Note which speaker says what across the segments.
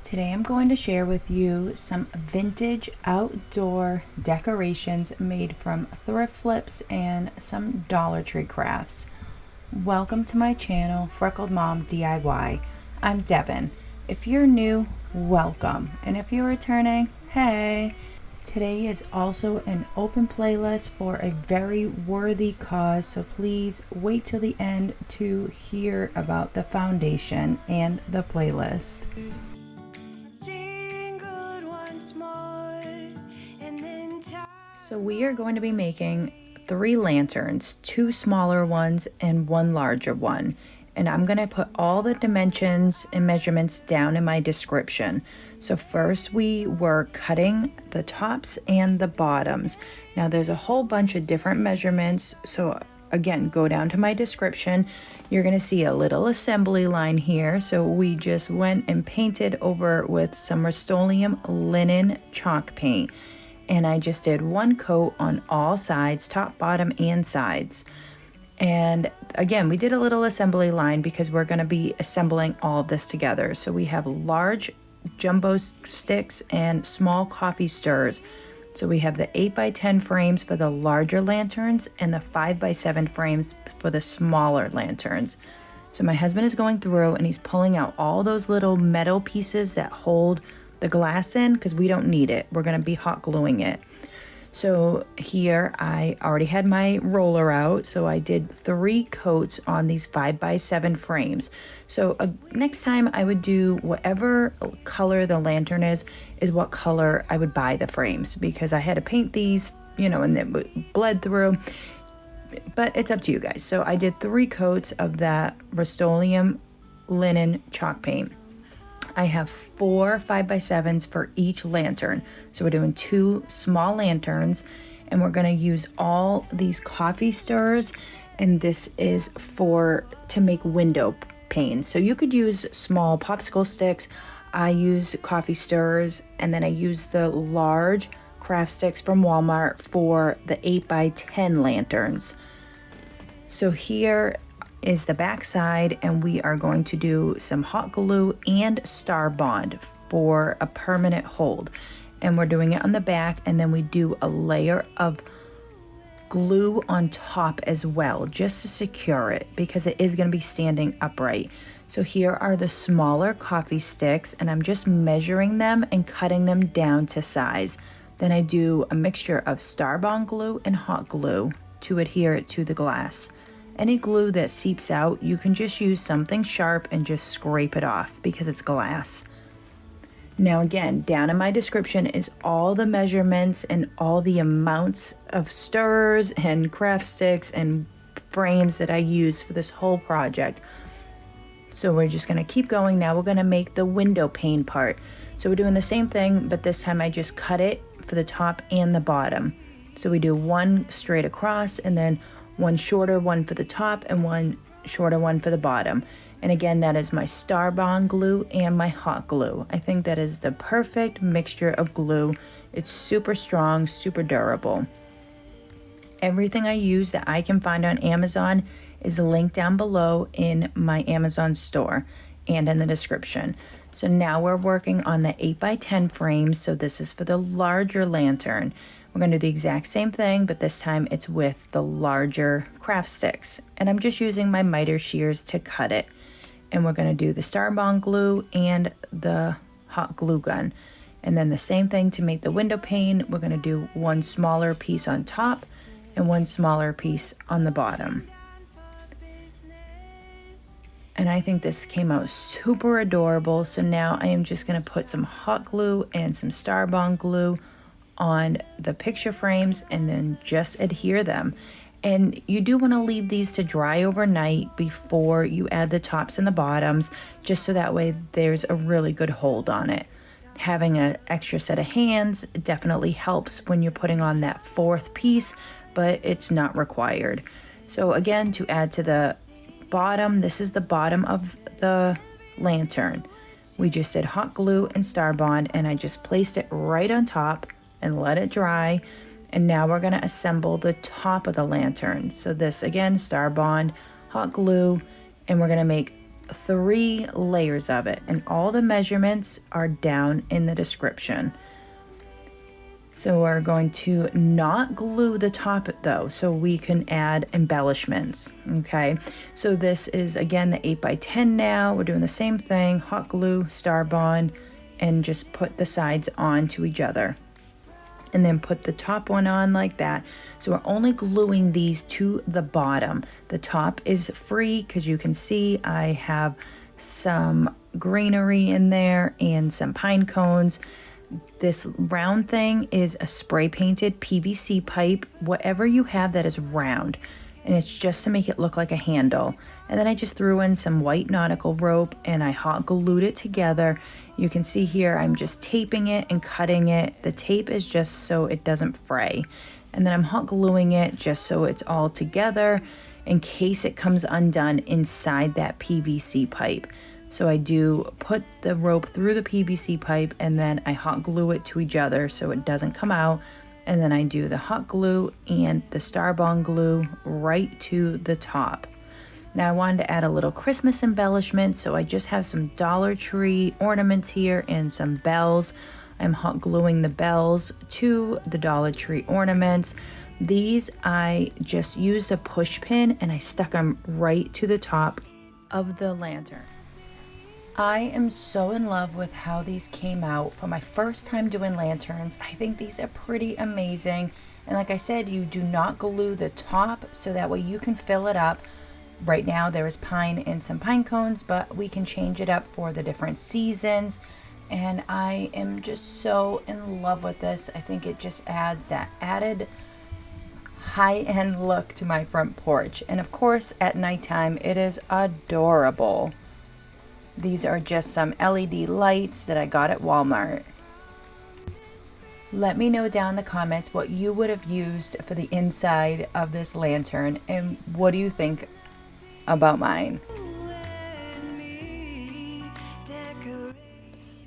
Speaker 1: Today I'm going to share with you some vintage outdoor decorations made from thrift flips and some Dollar Tree crafts. Welcome to my channel, Freckled Mom DIY. I'm Devin. If you're new, welcome. And if you're returning, hey! Today is also an open playlist for a very worthy cause, so please wait till the end to hear about the foundation and the playlist. So we are going to be making 3 lanterns, 2 smaller ones and 1 larger one. And I'm going to put all the dimensions and measurements down in my description. So first we were cutting the tops and the bottoms. Now there's a whole bunch of different measurements. So again, go down to my description. You're going to see a little assembly line here. So we just went and painted over with some Rustoleum linen chalk paint. And I just did 1 coat on all sides, top, bottom, and sides. And again, we did a little assembly line because we're going to be assembling all of this together. So we have large jumbo sticks and small coffee stirrers. So we have the 8x10 frames for the larger lanterns and the 5x7 frames for the smaller lanterns. So my husband is going through and he's pulling out all those little metal pieces that hold the glass in because we don't need it. We're going to be hot gluing it. So here I already had my roller out, so I did 3 coats on these 5x7 frames. So next time I would do whatever color the lantern is what color I would buy the frames, because I had to paint these, and it bled through. But it's up to you guys. So I did 3 coats of that Rustoleum linen chalk paint. I have 4 5x7s for each lantern. So we're doing 2 small lanterns and we're gonna use all these coffee stirrers, and this is to make window panes. So you could use small popsicle sticks. I use coffee stirrers, and then I use the large craft sticks from Walmart for the 8x10 lanterns. So here is the back side, and we are going to do some hot glue and Starbond for a permanent hold, and we're doing it on the back, and then we do a layer of glue on top as well just to secure it because it is going to be standing upright. So here are the smaller coffee sticks, and I'm just measuring them and cutting them down to size. Then I do a mixture of Starbond glue and hot glue to adhere it to the glass. Any glue that seeps out, you can just use something sharp and just scrape it off because it's glass. Now again, down in my description is all the measurements and all the amounts of stirrers and craft sticks and frames that I use for this whole project. So we're just gonna keep going. Now we're gonna make the window pane part. So we're doing the same thing, but this time I just cut it for the top and the bottom. So we do 1 straight across, and then 1 shorter one for the top and 1 shorter one for the bottom. And again, that is my Starbond glue and my hot glue. I think that is the perfect mixture of glue. It's super strong, super durable. Everything I use that I can find on Amazon is linked down below in my Amazon store and in the description. So now we're working on the 8x10 frames. So this is for the larger lantern. We're going to do the exact same thing, but this time it's with the larger craft sticks. And I'm just using my miter shears to cut it. And we're going to do the Starbond glue and the hot glue gun. And then the same thing to make the window pane. We're going to do 1 smaller piece on top and 1 smaller piece on the bottom. And I think this came out super adorable. So now I am just going to put some hot glue and some Starbond glue on the picture frames and then just adhere them. And you do want to leave these to dry overnight before you add the tops and the bottoms, just so that way there's a really good hold on it. Having an extra set of hands definitely helps when you're putting on that 4th piece, but it's not required. So again, to add to the bottom, this is the bottom of the lantern. We just did hot glue and Starbond, and I just placed it right on top and let it dry. And now we're going to assemble the top of the lantern. So this again, Starbond, hot glue, and we're going to make 3 layers of it, and all the measurements are down in the description. So we're going to not glue the top though, so we can add embellishments, okay? So this is, again, the 8x10 now. We're doing the same thing, hot glue, Starbond, and just put the sides on to each other. And then put the top one on like that. So we're only gluing these to the bottom. The top is free because you can see I have some greenery in there and some pine cones. This round thing is a spray painted PVC pipe, whatever you have that is round, and it's just to make it look like a handle. And then I just threw in some white nautical rope and I hot glued it together. You can see here I'm just taping it and cutting it. The tape is just so it doesn't fray. And then I'm hot gluing it just so it's all together in case it comes undone inside that PVC pipe. So I do put the rope through the PVC pipe and then I hot glue it to each other so it doesn't come out. And then I do the hot glue and the Starbond glue right to the top. Now I wanted to add a little Christmas embellishment, so I just have some Dollar Tree ornaments here and some bells. I'm hot gluing the bells to the Dollar Tree ornaments. These I just used a push pin and I stuck them right to the top of the lantern. I am so in love with how these came out for my first time doing lanterns. I think these are pretty amazing. And like I said, you do not glue the top so that way you can fill it up. Right now there is pine and some pine cones, but we can change it up for the different seasons. And I am just so in love with this. I think it just adds that added high-end look to my front porch. And of course, at nighttime, it is adorable. These are just some LED lights that I got at Walmart. Let me know down in the comments what you would have used for the inside of this lantern and what do you think about mine.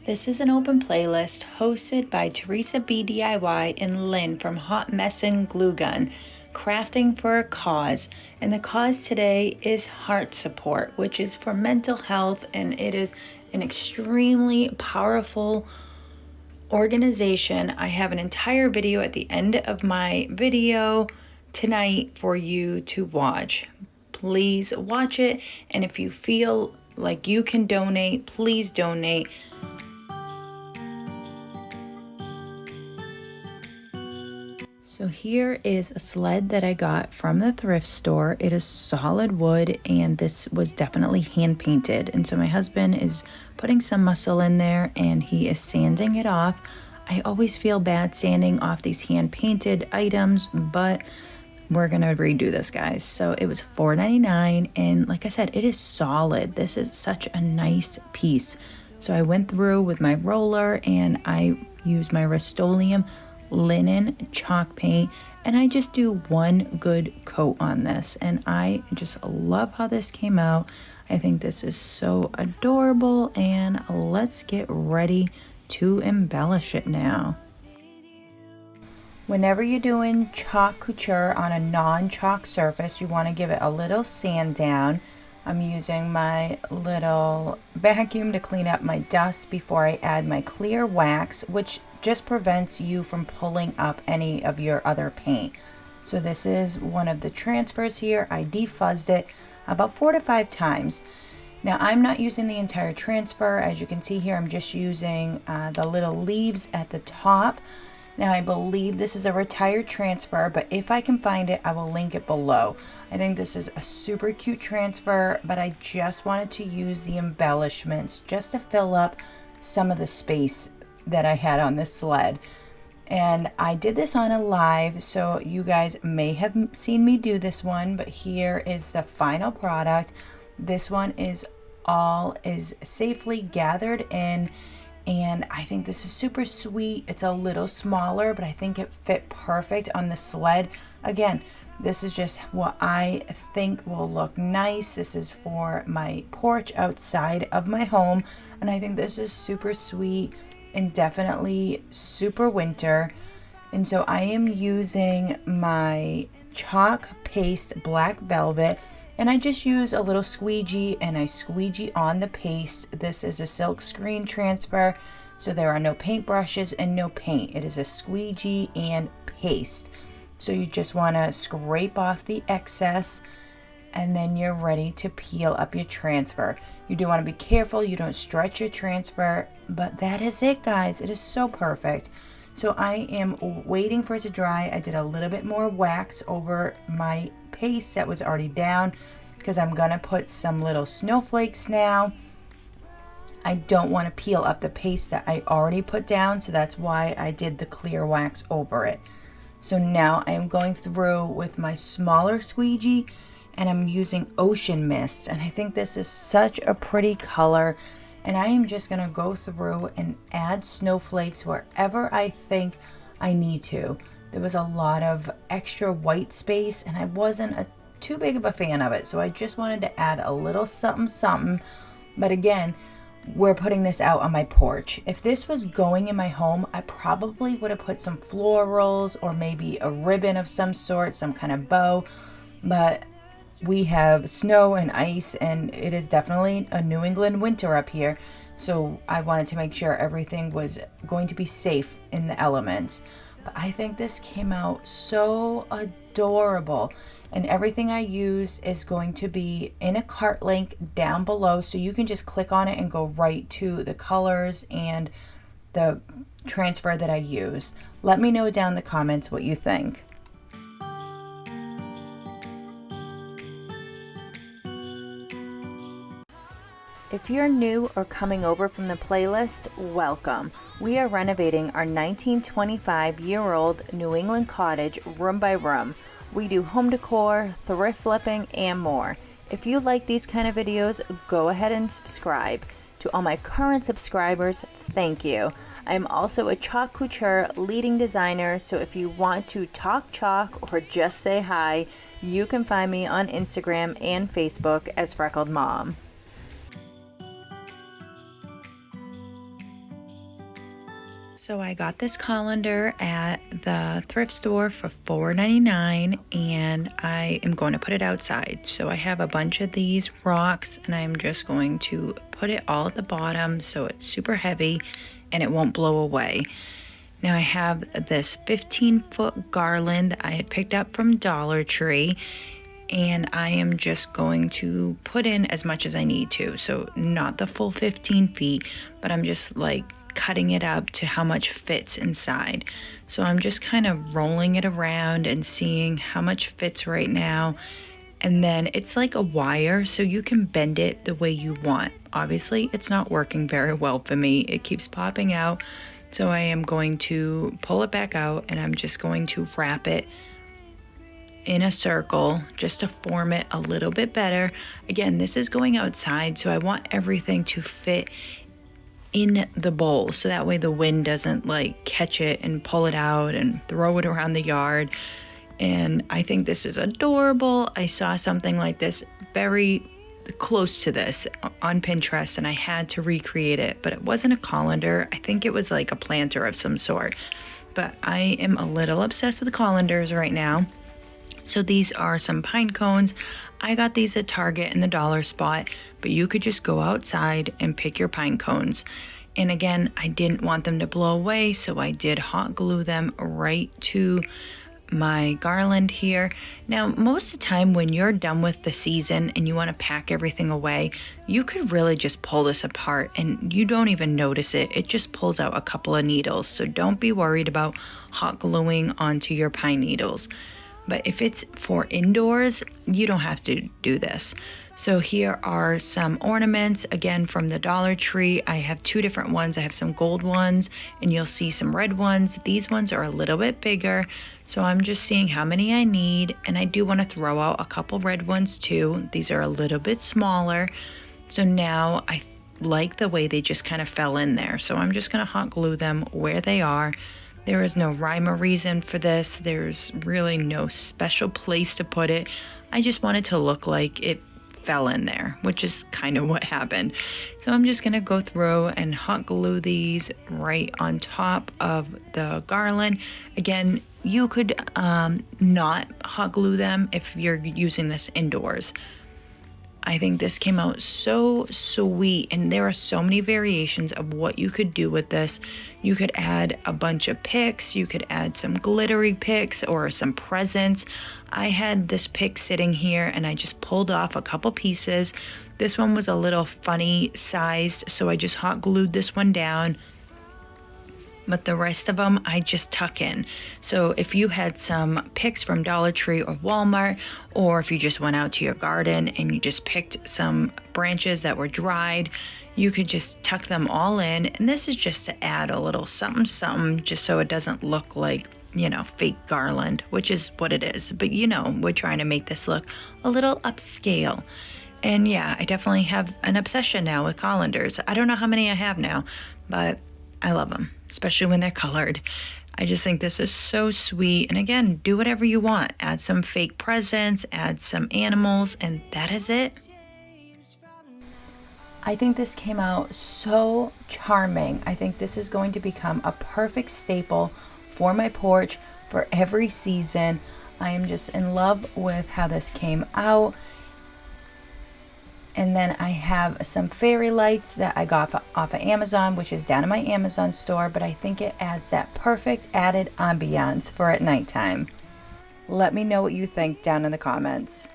Speaker 1: This is an open playlist hosted by Teresa B. DIY and Lynn from Hot Messin' Glue Gun. Crafting for a cause, and the cause today is heart support, which is for mental health, and it is an extremely powerful organization. I have an entire video at the end of my video tonight for you to watch. Please watch it, and if you feel like you can donate, please donate. So here is a sled that I got from the thrift store. It is solid wood and this was definitely hand painted. And so my husband is putting some muscle in there and he is sanding it off. I always feel bad sanding off these hand painted items, but we're gonna redo this, guys. So it was $4.99 and like I said, it is solid. This is such a nice piece. So I went through with my roller and I used my Rustoleum linen chalk paint and I just do one good coat on this and I just love how this came out. I think this is so adorable and let's get ready to embellish it now. Whenever you're doing chalk couture on a non-chalk surface, you want to give it a little sand down. I'm using my little vacuum to clean up my dust before I add my clear wax, which just prevents you from pulling up any of your other paint. So this is one of the transfers here. I defuzzed it about 4 to 5 times. Now I'm not using the entire transfer. As you can see here, I'm just using the little leaves at the top. Now I believe this is a retired transfer, but if I can find it, I will link it below. I think this is a super cute transfer, but I just wanted to use the embellishments just to fill up some of the space that I had on this sled. And I did this on a live, so you guys may have seen me do this one, but here is the final product. This one is safely gathered in, and I think this is super sweet. It's a little smaller, but I think it fit perfect on the sled. Again, this is just what I think will look nice. This is for my porch outside of my home, and I think this is super sweet and definitely super winter. And so I am using my chalk paste black velvet, And I just use a little squeegee and I squeegee on the paste. This is a silk screen transfer, so there are no paint brushes and no paint. It is a squeegee and paste. So you just want to scrape off the excess and then you're ready to peel up your transfer. You do want to be careful you don't stretch your transfer, but that is it, guys. It is so perfect. So I am waiting for it to dry. I did a little bit more wax over my paste that was already down because I'm gonna put some little snowflakes now. I don't want to peel up the paste that I already put down, so that's why I did the clear wax over it. So now I am going through with my smaller squeegee and I'm using Ocean Mist, and I think this is such a pretty color, and I am just going to go through and add snowflakes wherever I think I need to. There was a lot of extra white space and I wasn't too big of a fan of it, so I just wanted to add a little something something. But again, we're putting this out on my porch. If this was going in my home, I probably would have put some florals or maybe a ribbon of some sort, some kind of bow, but we have snow and ice and it is definitely a New England winter up here, so I wanted to make sure everything was going to be safe in the elements. But I think this came out so adorable, and everything I use is going to be in a cart link down below, so you can just click on it and go right to the colors and the transfer that I use. Let me know down in the comments what you think. If you're new or coming over from the playlist, welcome. We are renovating our 1925-year-old New England cottage room by room. We do home decor, thrift flipping, and more. If you like these kind of videos, go ahead and subscribe. To all my current subscribers, thank you. I am also a Chalk Couture leading designer, so if you want to talk chalk or just say hi, you can find me on Instagram and Facebook as Freckled Mom. So I got this colander at the thrift store for $4.99 and I am going to put it outside. So I have a bunch of these rocks and I'm just going to put it all at the bottom so it's super heavy and it won't blow away. Now I have this 15-foot garland that I had picked up from Dollar Tree, and I am just going to put in as much as I need to. So not the full 15 feet, but I'm just like cutting it up to how much fits inside. So I'm just kind of rolling it around and seeing how much fits right now. And then it's like a wire, so you can bend it the way you want. Obviously, it's not working very well for me. It keeps popping out. So I am going to pull it back out and I'm just going to wrap it in a circle just to form it a little bit better. Again, this is going outside, so I want everything to fit in the bowl so that way the wind doesn't like catch it and pull it out and throw it around the yard. And I think this is adorable. I saw something like this very close to this on Pinterest and I had to recreate it, but it wasn't a colander. I think it was like a planter of some sort, but I am a little obsessed with colanders right now. So these are some pine cones. I got these at Target in the dollar spot, but you could just go outside and pick your pine cones. And again, I didn't want them to blow away, so I did hot glue them right to my garland here. Now, most of the time when you're done with the season and you want to pack everything away, you could really just pull this apart and you don't even notice it. It just pulls out a couple of needles. So don't be worried about hot gluing onto your pine needles. But if it's for indoors, you don't have to do this. So here are some ornaments, again from the Dollar Tree. I have two different ones. I have some gold ones and you'll see some red ones. These ones are a little bit bigger. So I'm just seeing how many I need. And I do want to throw out a couple red ones too. These are a little bit smaller. So now I like the way they just kind of fell in there. So I'm just going to hot glue them where they are. There is no rhyme or reason for this. There's really no special place to put it. I just want it to look like it fell in there, which is kind of what happened. So I'm just going to go through and hot glue these right on top of the garland. Again, you could not hot glue them if you're using this indoors. I think this came out so sweet, and there are so many variations of what you could do with this. You could add a bunch of picks, you could add some glittery picks or some presents. I had this pick sitting here and I just pulled off a couple pieces. This one was a little funny sized, so I just hot glued this one down. But the rest of them I just tuck in. So if you had some picks from Dollar Tree or Walmart, or if you just went out to your garden and you just picked some branches that were dried, you could just tuck them all in. And this is just to add a little something something, just so it doesn't look like, you know, fake garland, which is what it is. But you know, we're trying to make this look a little upscale. And yeah, I definitely have an obsession now with colanders. I don't know how many I have now, but I love them, especially when they're colored. I just think this is so sweet. And again, do whatever you want. Add some fake presents, add some animals, and that is it. I think this came out so charming. I think this is going to become a perfect staple for my porch for every season. I am just in love with how this came out. And then I have some fairy lights that I got off of Amazon, which is down in my Amazon store, but I think it adds that perfect added ambiance for at nighttime. Let me know what you think down in the comments.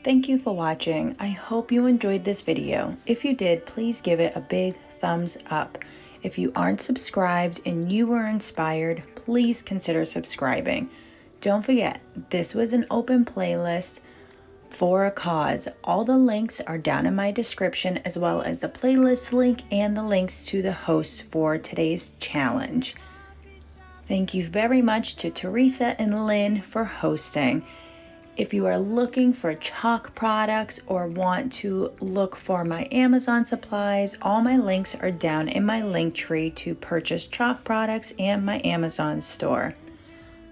Speaker 1: Thank you for watching. I hope you enjoyed this video. If you did, please give it a big thumbs up. If you aren't subscribed and you were inspired, please consider subscribing. Don't forget, this was an open playlist for a cause. All the links are down in my description, as well as the playlist link and the links to the hosts for today's challenge. Thank you very much to Teresa and Lynn for hosting. If you are looking for chalk products or want to look for my Amazon supplies, all my links are down in my link tree to purchase chalk products and my Amazon store.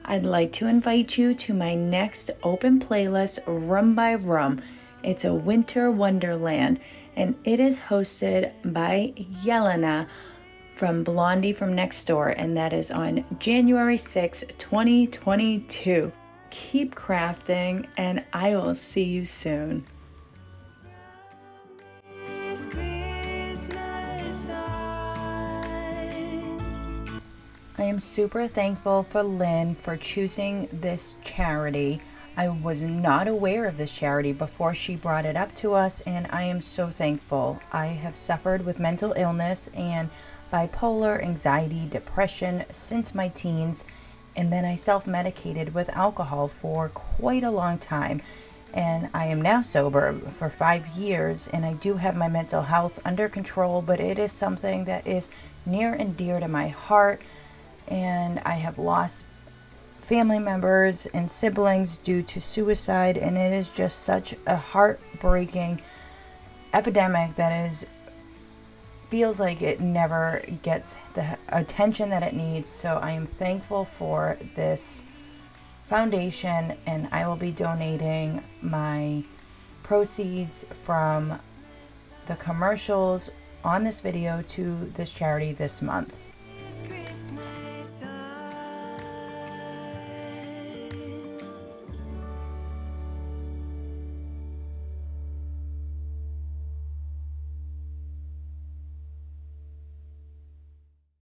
Speaker 1: I'd like to invite you to my next open playlist, Room by Room. It's a winter wonderland, and it is hosted by Yelena from Blondie from Next Door, and that is on January 6, 2022. Keep crafting, and I will see you soon. I am super thankful for Lynn for choosing this charity. I was not aware of this charity before she brought it up to us, and I am so thankful. I have suffered with mental illness and bipolar, anxiety, depression since my teens, and then I self-medicated with alcohol for quite a long time. And I am now sober for 5 years, and I do have my mental health under control, but it is something that is near and dear to my heart. And I have lost family members and siblings due to suicide, and it is just such a heartbreaking epidemic that feels like it never gets the attention that it needs. So I am thankful for this foundation, and I will be donating my proceeds from the commercials on this video to this charity this month.